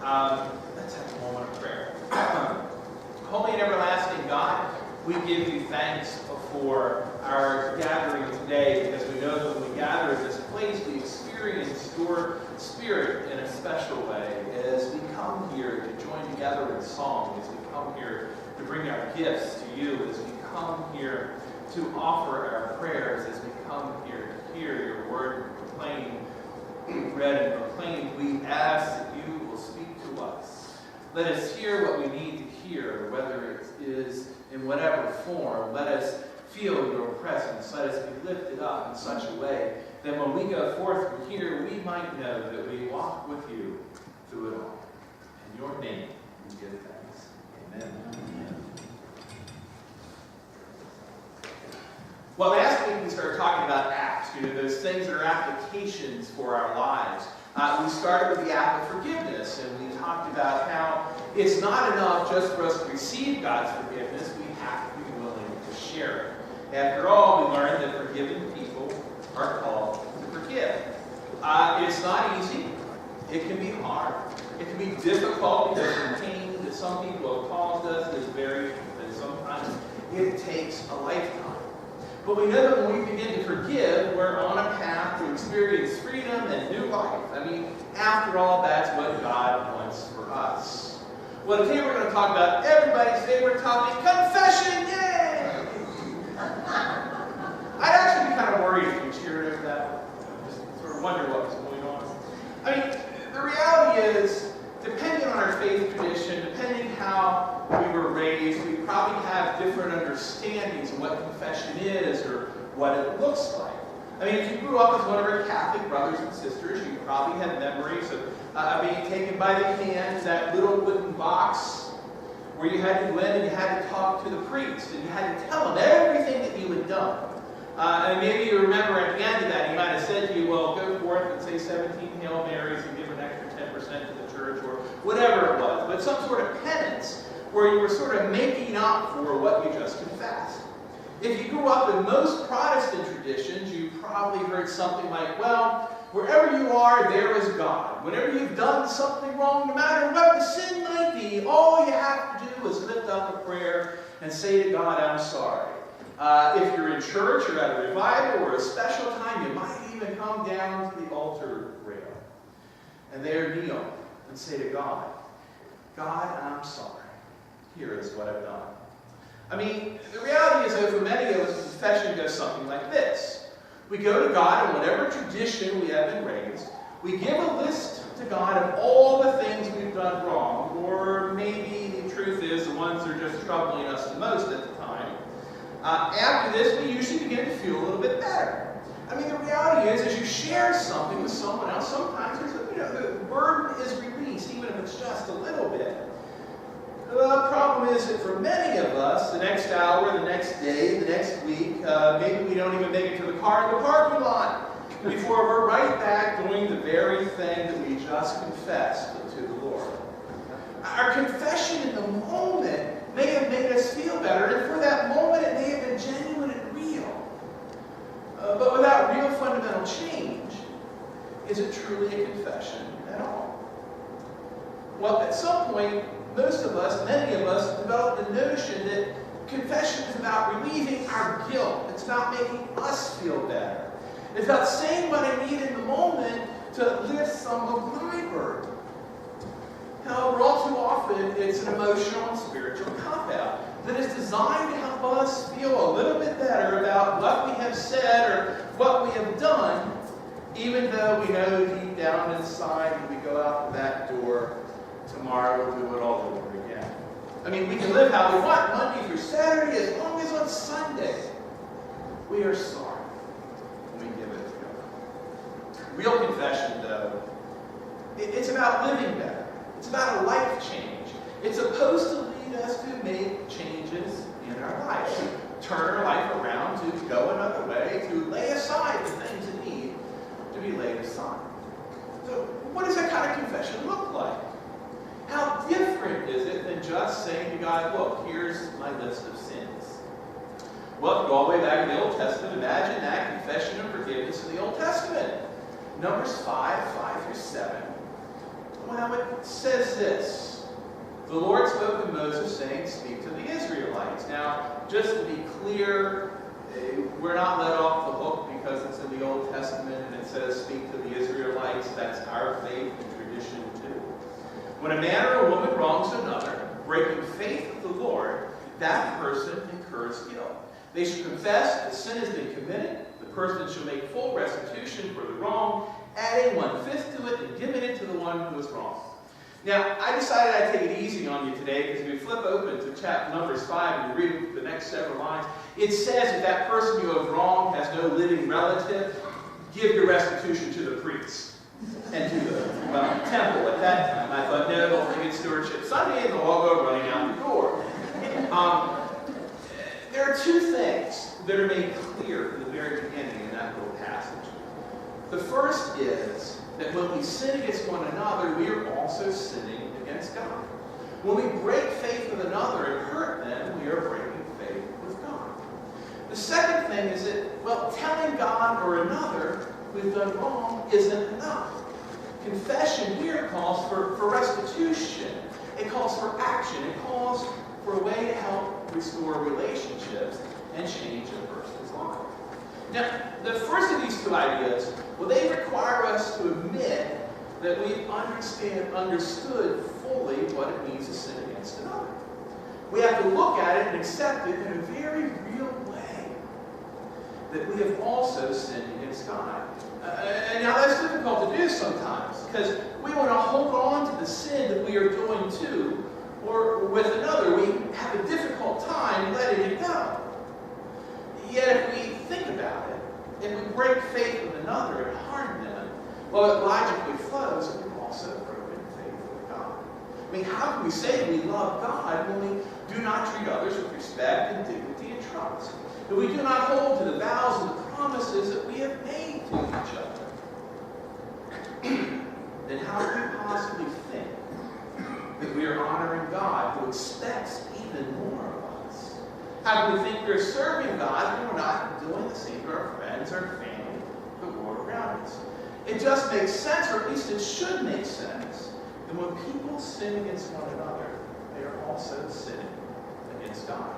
Let's have a moment of prayer. Holy and everlasting God, we give you thanks for our gathering today, because we know that when we gather in this place, we experience your Spirit in a special way as we come here to join together in song, as we come here to bring our gifts to you, as we come here to offer our prayers, as we come here to hear your word read and proclaimed. We ask that you will speak to us. Let us hear what we need to hear, whether it is in whatever form. Let us feel your presence. Let us be lifted up in such a way that when we go forth from here, we might know that we walk with you through it all. In your name, we give thanks. Amen. Well, last week we started talking about acts, those things that are applications for our lives. We started with the act of forgiveness, and we talked about how it's not enough just for us to receive God's forgiveness. We have to be willing to share it. After all, we learned that forgiven people are called to forgive. It's not easy. It can be hard. It can be difficult because the pain that some people have caused us is very deep, and sometimes it takes a lifetime. But we know that when we begin to forgive, we're on a path to experience freedom and new life. I mean, after all, that's what God wants for us. Well, today we're going to talk about everybody's favorite topic, confession. Yay! I'd actually be kind of worried if you cheered over that. Just sort of wonder what was going on. I mean, the reality is, depending on our faith tradition, depending how we were raised, we probably have different understandings of what confession is or what it looks like. I mean, if you grew up with one of our Catholic brothers and sisters, you probably have memories of being taken by the hand to that little wooden box where you had to go in and you had to talk to the priest and you had to tell him everything that you had done. And maybe you remember at the end of that, he might have said to you, well, go forth and say 17 Hail Marys and give an extra 10% to the church, or whatever it was. But some sort of penance where you were sort of making up for what you just confessed. If you grew up in most Protestant traditions, you probably heard something like, well, wherever you are, there is God. Whenever you've done something wrong, no matter what the sin might be, all you have to do is lift up a prayer and say to God, I'm sorry. If you're in church or at a revival or a special time, you might even come down to the altar rail and there kneel and say to God, God, I'm sorry. Here is what I've done. I mean, the reality is that for many of us, confession goes something like this. We go to God in whatever tradition we have been raised. We give a list to God of all the things we've done wrong, or maybe the truth is the ones that are just troubling us the most at the time. After this, we usually begin to feel a little bit better. I mean, the reality is, as you share something with someone else, sometimes the burden is released, even if it's just a little bit. Well, the problem is that for many of us, the next hour, the next day, the next week, maybe we don't even make it to the car in the parking lot before we're right back doing the very thing that we just confessed to the Lord. Our confession in the moment may have made us feel better, and for that moment it may have been genuine and real. But without real fundamental change, is it truly a confession at all? Well, at some point, most of us, many of us, developed the notion that confession is about relieving our guilt. It's about making us feel better. It's about saying what I need in the moment to lift some of my burden. However, all too often, it's an emotional and spiritual cop-out that is designed to help us feel a little bit better about what we have said or what we have done, even though we know deep down inside when we go out that door, tomorrow we'll do it all over again. I mean, we can live how we want, Monday through Saturday, as long as on Sunday we are sorry when we give it to God. Real confession, though, it's about living better. It's about a life change. It's supposed to lead us to make changes in our life, to turn our life around, to go another way, to lay aside the things that need to be laid aside. So, what does that kind of confession look like? How different is it than just saying to God, look, here's my list of sins? Well, if you go all the way back in the Old Testament, imagine that confession of forgiveness in the Old Testament. Numbers 5:5-7. Well, it says this. The Lord spoke to Moses, saying, speak to the Israelites. Now, just to be clear, we're not let off the hook because it's in the Old Testament and it says, speak to the Israelites. That's our faith and tradition too. When a man or a woman wrongs another, breaking faith with the Lord, that person incurs guilt. They should confess that sin has been committed. The person shall make full restitution for the wrong, adding 1/5 to it and giving it to the one who was wronged. Now, I decided I'd take it easy on you today because if you flip open to chapter Numbers 5 and you read the next several lines, it says that that person you have wronged has no living relative. Give your restitution to the priest and to the temple at that time. I thought, no, don't think it's Stewardship Sunday, and they'll all go running out the door. There are two things that are made clear from the very beginning in that little passage. The first is that when we sin against one another, we are also sinning against God. When we break faith with another and hurt them, we are breaking faith with God. The second thing is that, well, telling God or another we've done wrong isn't enough. Confession here calls for restitution. It calls for action. It calls for a way to help restore relationships and change a person's life. Now, the first of these two ideas, well, they require us to admit that we've understood fully what it means to sin against another. We have to look at it and accept it in a very real way, that we have also sinned against God. And now that's difficult to do sometimes, because we want to hold on to the sin that we are doing too, or with another. We have a difficult time letting it go. Yet if we think about it, if we break faith with another and harm them, well, it logically flows that we've also broken faith with God. I mean, how can we say we love God when we do not treat others with respect and dignity and trust? That we do not hold to the vows and the promises that we have made to each other? Then how can we possibly think that we are honoring God, who expects even more of us? How can we think we're serving God when we're not doing the same to our friends, our family, the world around us? It just makes sense, or at least it should make sense, that when people sin against one another, they are also sinning against God.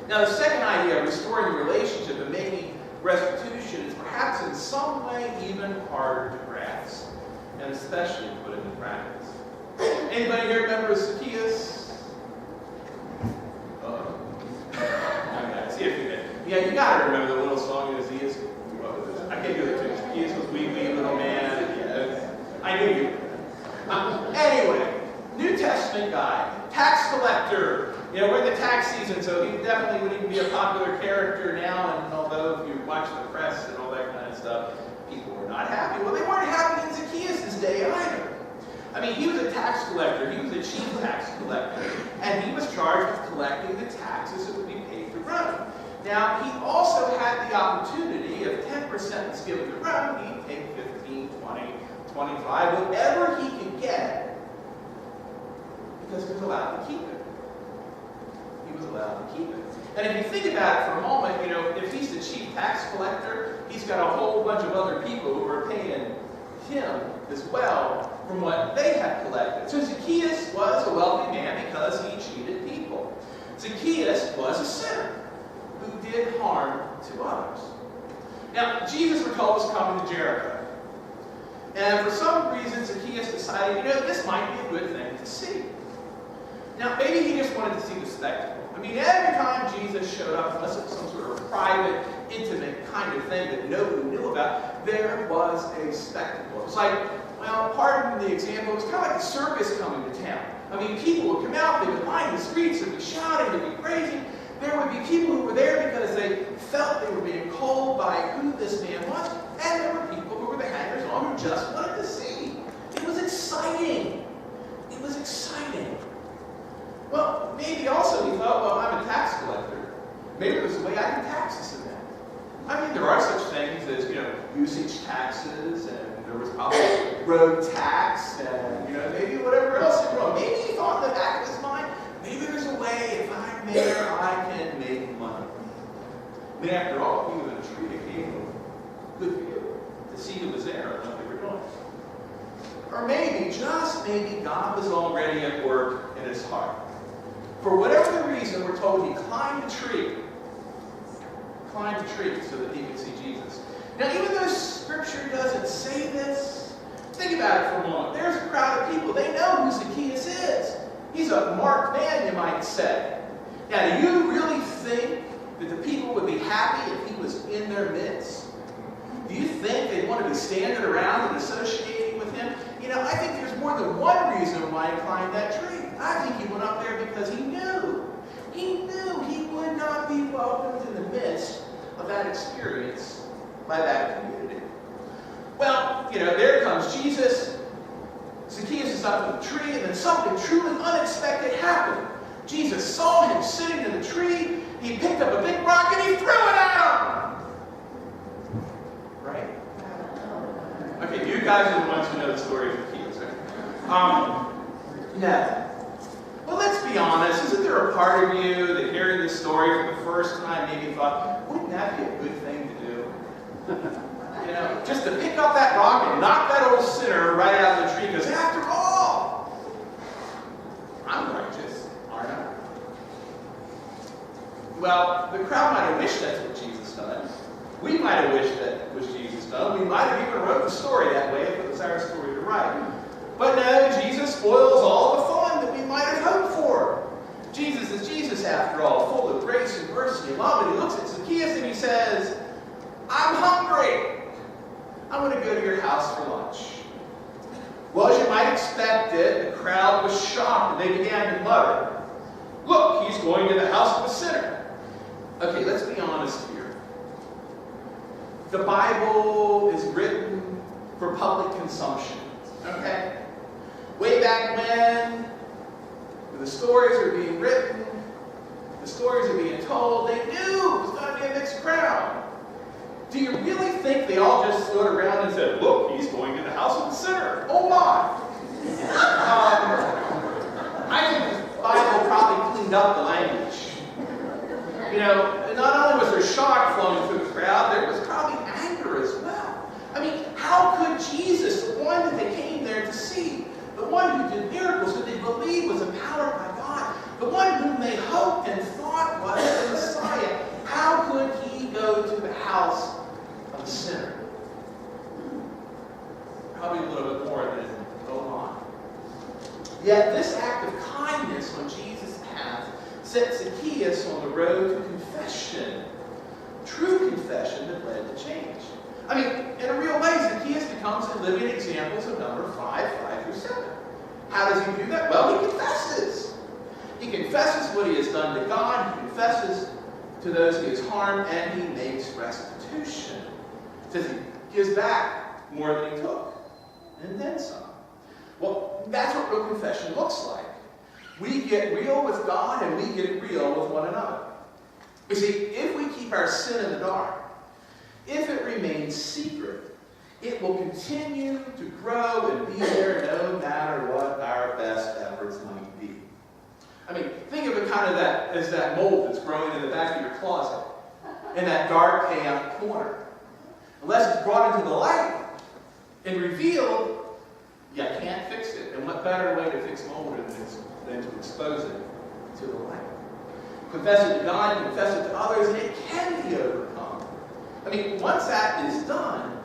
Now, the second idea of restoring the relationship and making restitution is perhaps in some way even harder to grasp, and especially put into practice. Anybody here remember Zacchaeus? See if you can. Yeah, you got to remember the little song of Zacchaeus. I can't do it too. Zacchaeus was wee little man. Yeah, I knew you. Anyway, New Testament guy, tax collector. You know, we're in the tax season, so he definitely wouldn't even be a popular character now. And although if you watch the press and all that kind of stuff, people were not happy. Well, they weren't happy in Zacchaeus' day either. I mean, he was a tax collector. He was a chief tax collector. And he was charged with collecting the taxes that would be paid to Rome. Now, he also had the opportunity, if 10% was given to Rome, he'd take 15, 20, 25, whatever he could get, because he was allowed to keep it. He was allowed to keep it. And if you think about it for a moment, you know, if he's the chief tax collector, he's got a whole bunch of other people who are paying him as well from what they had collected. So Zacchaeus was a wealthy man because he cheated people. Zacchaeus was a sinner who did harm to others. Now, Jesus, we're told, was coming to Jericho. And for some reason, Zacchaeus decided, you know, this might be a good thing to see. Now, maybe he just wanted to see the spectacle. I mean, every time Jesus showed up, unless it was some sort of private, intimate kind of thing that nobody knew about, there was a spectacle. It was like, well, pardon the example, it was kind of like a circus coming to town. I mean, people would come out, they would line the streets, they'd be shouting, they'd be praising. There would be people who were there because they felt they were being called by who this man was, and there were people who were the hangers-on who just wanted to see. It was exciting. It was exciting. Well, maybe also he thought, well, I'm a tax collector. Maybe there's a way I can tax this event. I mean, there are such things as, you know, usage taxes, and there was probably road tax, and, you know, maybe whatever else he wrote. Maybe he thought in the back of his mind, maybe there's a way, if I'm there, I can make money. I mean, after all, he was in a tree that gave him good view to see who was there and what they were doing. Or maybe, just maybe, God was already at work in his heart. For whatever the reason, we're told he climbed a tree. Climbed a tree so that he could see Jesus. Now, even though Scripture doesn't say this, think about it for a moment. There's a crowd of people. They know who Zacchaeus is. He's a marked man, you might say. Now, do you really think that the people would be happy if he was in their midst? Do you think they'd want to be standing around and associating with him? You know, I think there's more than one reason why he climbed that tree. I think he went up there because he knew he would not be welcomed in the midst of that experience by that community. Well, you know, there comes Jesus. Zacchaeus is up in the tree, and then something truly unexpected happened. Jesus saw him sitting in the tree. He picked up a big rock and he threw it at him. Right? Okay, you guys are the ones who know the story of Zacchaeus, right? No. Well, let's be honest. Isn't there a part of you that hearing this story for the first time maybe thought, wouldn't that be a good thing to do? You know, just to pick up that rock and knock that old sinner right out of the tree, because after all, I'm righteous, aren't I? Well, the crowd might have wished that's what Jesus done. We might have wished that was Jesus done. We might have even wrote the story that way if it was our story to write. But no, Jesus spoils all the fun that we might have hoped for. Jesus is Jesus, after all, full of grace and mercy and love. And he looks at Zacchaeus and he says, I'm hungry. I'm going to go to your house for lunch. Well, as you might expect it, the crowd was shocked and they began to mutter, look, he's going to the house of a sinner. Okay, let's be honest here. The Bible is written for public consumption. Okay? Way back when the stories are being written, the stories are being told, they knew it was going to be a mixed crowd. Do you really think they all just stood around and said, look, he's going to the house of the sinner? Oh my! I think the Bible probably cleaned up the language. You know, not only was there shock flowing through the crowd, there was probably anger as well. I mean, how could Jesus, the one that they came there to see, the one who did miracles, who they believed was empowered by God, the one whom they hoped and thought was the Messiah, how could he go to the house of a sinner? Probably a little bit more than go on. Yet this act of kindness on Jesus' path set Zacchaeus on the road to confession, true confession that led to change. I mean, in a real way, Zacchaeus becomes a living example of number 5 through 7. How does he do that? Well, he confesses. He confesses what he has done to God. He confesses to those he has harmed, and he makes restitution. It says he gives back more than he took, and then some. Well, that's what real confession looks like. We get real with God, and we get real with one another. You see, if we keep our sin in the dark, if it remains secret, it will continue to grow and be there no matter what our best efforts might be. I mean, think of it kind of as that mold that's growing in the back of your closet, in that dark, chaotic corner. Unless it's brought into the light and revealed, you can't fix it. And what better way to fix mold than to expose it to the light? Confess it to God, confess it to others, and it can be overcome. I mean, once that is done,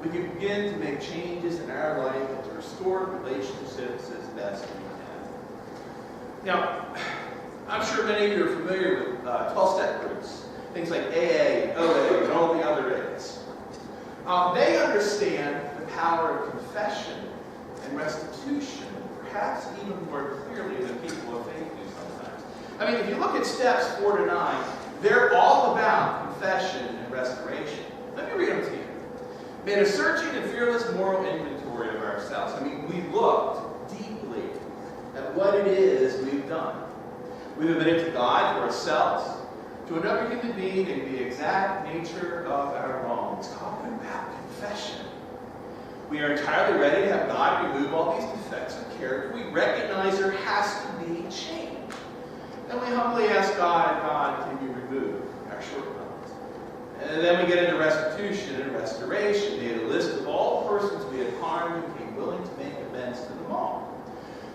we can begin to make changes in our life and to restore relationships as best we can. Now, I'm sure many of you are familiar with 12-step groups, things like AA and OA and all the other A's. They understand the power of confession and restitution, perhaps even more clearly than people of faith do sometimes. I mean, if you look at steps 4 to 9, they're all about confession and restoration. Let me read them to you. Made a searching and fearless moral inventory of ourselves. I mean, we looked deeply at what it is we've done. We've admitted to God, to ourselves, to another human being, and the exact nature of our wrong. It's called about confession. We are entirely ready to have God remove all these defects of character. We recognize there has to be change. And we humbly ask God, can you remove our shortcomings? And then we get into restitution and restoration. They had a list of all the persons we had harmed and became willing to make amends to them all.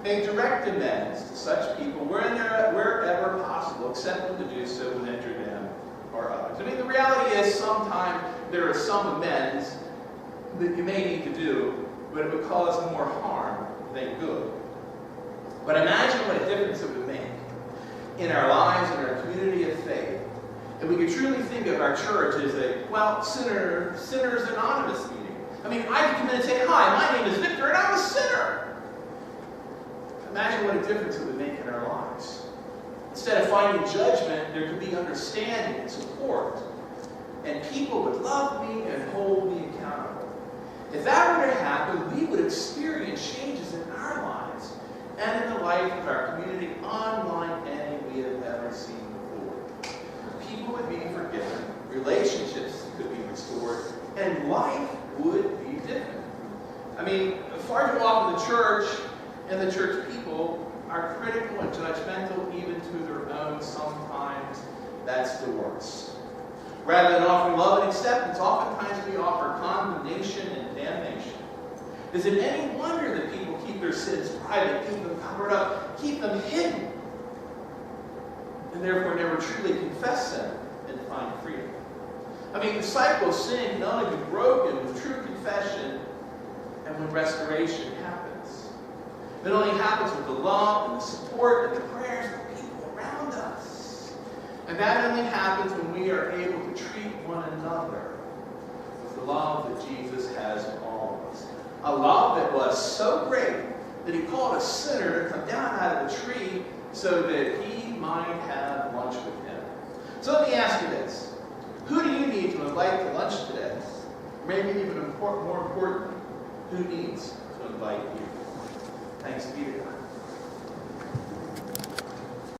Make direct amends to such people wherever possible, except when to do so would injure them or others. I mean, the reality is sometimes there are some amends that you may need to do, but it would cause more harm than good. But imagine what a difference it would make in our lives, in our community of faith, if we could truly think of our church as a, well, Sinners Anonymous meeting. I mean, I could come in and say, hi, my name is Victor, and I'm a sinner. Imagine what a difference it would make in our lives. Instead of finding judgment, there could be understanding and support. And people would love me and hold me accountable. If that were to happen, we would experience changes in our lives and in the life of our community unlike any we have ever seen before. People would be forgiven, relationships could be restored, and life would be different. I mean, far too often the church and the church people are critical and judgmental even to their own. Sometimes that's the worst. Rather than offering love and acceptance, oftentimes we offer condemnation and damnation. Is it any wonder that people keep their sins private, keep them covered up, keep them hidden, and therefore never truly confess them and find freedom? I mean, the cycle of sin can only be broken with true confession and when restoration happens. It only happens with the love and the support and the prayers of the people around us. And that only happens when we are able to treat one another with the love that Jesus has for all of us. A love that was so great that he called a sinner to come down out of the tree so that he might have lunch with him. So let me ask you this. Who do you need to invite to lunch today? Maybe even more important, who needs to invite you? Thanks be to God.